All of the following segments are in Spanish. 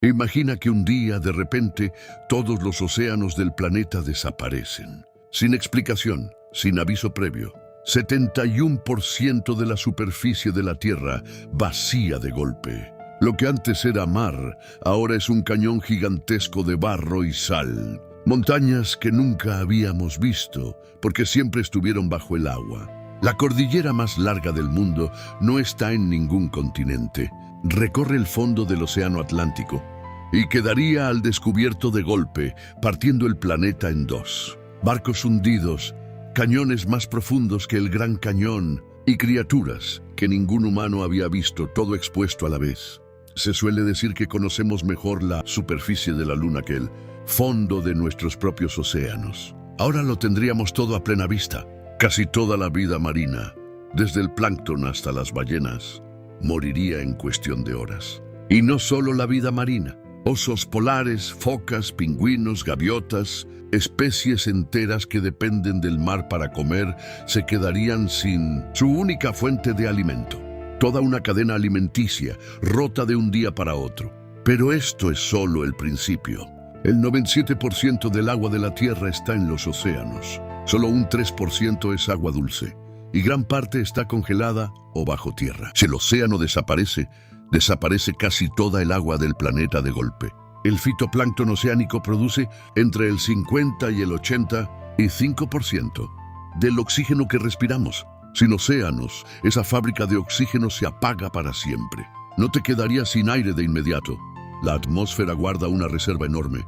Imagina que un día, de repente, todos los océanos del planeta desaparecen. Sin explicación, sin aviso previo. 71% de la superficie de la Tierra vacía de golpe. Lo que antes era mar, ahora es un cañón gigantesco de barro y sal. Montañas que nunca habíamos visto, porque siempre estuvieron bajo el agua. La cordillera más larga del mundo no está en ningún continente. Recorre el fondo del océano Atlántico y quedaría al descubierto de golpe, partiendo el planeta en dos. Barcos hundidos, cañones más profundos que el Gran Cañón y criaturas que ningún humano había visto, todo expuesto a la vez. Se suele decir que conocemos mejor la superficie de la Luna que el fondo de nuestros propios océanos. Ahora lo tendríamos todo a plena vista. Casi toda la vida marina, desde el plancton hasta las ballenas, moriría en cuestión de horas. Y no solo la vida marina. Osos polares, focas, pingüinos, gaviotas, especies enteras que dependen del mar para comer, se quedarían sin su única fuente de alimento. Toda una cadena alimenticia, rota de un día para otro. Pero esto es solo el principio. El 97% del agua de la Tierra está en los océanos. Solo un 3% es agua dulce, y gran parte está congelada o bajo tierra. Si el océano desaparece, desaparece casi toda el agua del planeta de golpe. El fitoplancton oceánico produce entre el 50 y el 85% del oxígeno que respiramos. Sin océanos, esa fábrica de oxígeno se apaga para siempre. No te quedarías sin aire de inmediato. La atmósfera guarda una reserva enorme,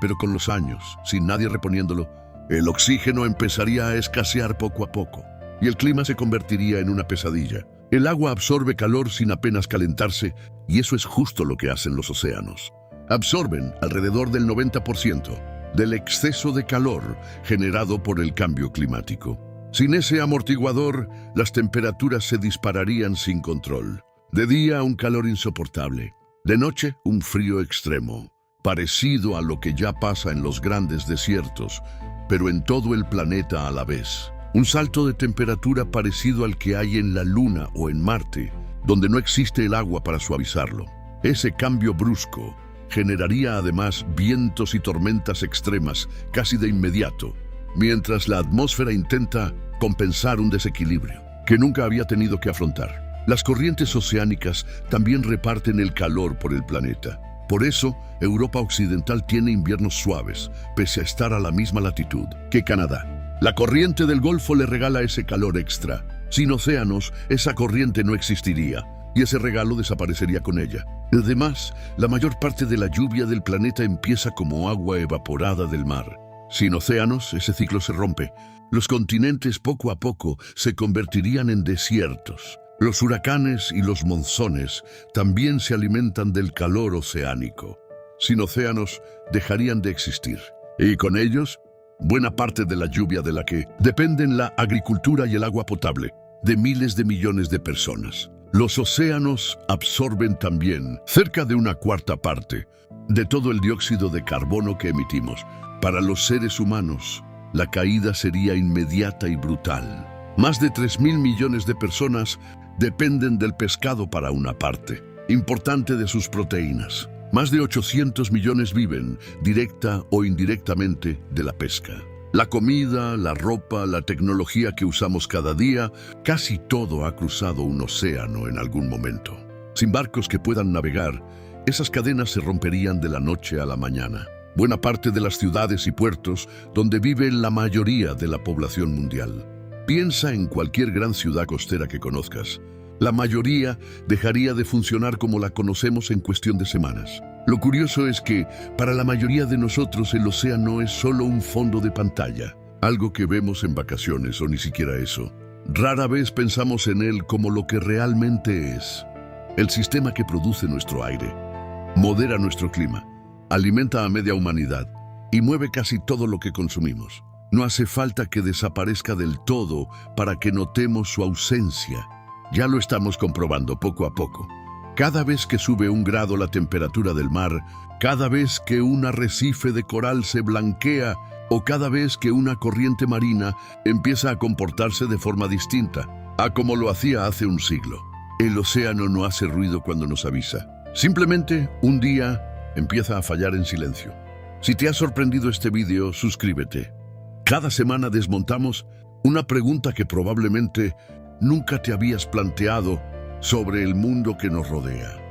pero con los años, sin nadie reponiéndolo, el oxígeno empezaría a escasear poco a poco, y el clima se convertiría en una pesadilla. El agua absorbe calor sin apenas calentarse, y eso es justo lo que hacen los océanos. Absorben alrededor del 90% del exceso de calor generado por el cambio climático. Sin ese amortiguador, las temperaturas se dispararían sin control. De día, un calor insoportable. De noche, un frío extremo, parecido a lo que ya pasa en los grandes desiertos, pero en todo el planeta a la vez. Un salto de temperatura parecido al que hay en la Luna o en Marte, donde no existe el agua para suavizarlo. Ese cambio brusco generaría además vientos y tormentas extremas casi de inmediato, mientras la atmósfera intenta compensar un desequilibrio que nunca había tenido que afrontar. Las corrientes oceánicas también reparten el calor por el planeta. Por eso, Europa Occidental tiene inviernos suaves, pese a estar a la misma latitud que Canadá. La corriente del Golfo le regala ese calor extra. Sin océanos, esa corriente no existiría, y ese regalo desaparecería con ella. Además, la mayor parte de la lluvia del planeta empieza como agua evaporada del mar. Sin océanos, ese ciclo se rompe. Los continentes poco a poco se convertirían en desiertos. Los huracanes y los monzones también se alimentan del calor oceánico. Sin océanos, dejarían de existir. Y con ellos, buena parte de la lluvia de la que dependen la agricultura y el agua potable de miles de millones de personas. Los océanos absorben también cerca de una cuarta parte de todo el dióxido de carbono que emitimos. Para los seres humanos, la caída sería inmediata y brutal. Más de 3.000 millones de personas dependen del pescado para una parte importante de sus proteínas. Más de 800 millones viven, directa o indirectamente, de la pesca. La comida, la ropa, la tecnología que usamos cada día, casi todo ha cruzado un océano en algún momento. Sin barcos que puedan navegar, esas cadenas se romperían de la noche a la mañana. Buena parte de las ciudades y puertos donde vive la mayoría de la población mundial. Piensa en cualquier gran ciudad costera que conozcas. La mayoría dejaría de funcionar como la conocemos en cuestión de semanas. Lo curioso es que, para la mayoría de nosotros, el océano es solo un fondo de pantalla, algo que vemos en vacaciones o ni siquiera eso. Rara vez pensamos en él como lo que realmente es. El sistema que produce nuestro aire, modera nuestro clima, alimenta a media humanidad y mueve casi todo lo que consumimos. No hace falta que desaparezca del todo para que notemos su ausencia. Ya lo estamos comprobando poco a poco. Cada vez que sube 1 grado la temperatura del mar, cada vez que un arrecife de coral se blanquea o cada vez que una corriente marina empieza a comportarse de forma distinta a como lo hacía hace un siglo. El océano no hace ruido cuando nos avisa. Simplemente, un día, empieza a fallar en silencio. Si te ha sorprendido este vídeo, suscríbete. Cada semana desmontamos una pregunta que probablemente nunca te habías planteado sobre el mundo que nos rodea.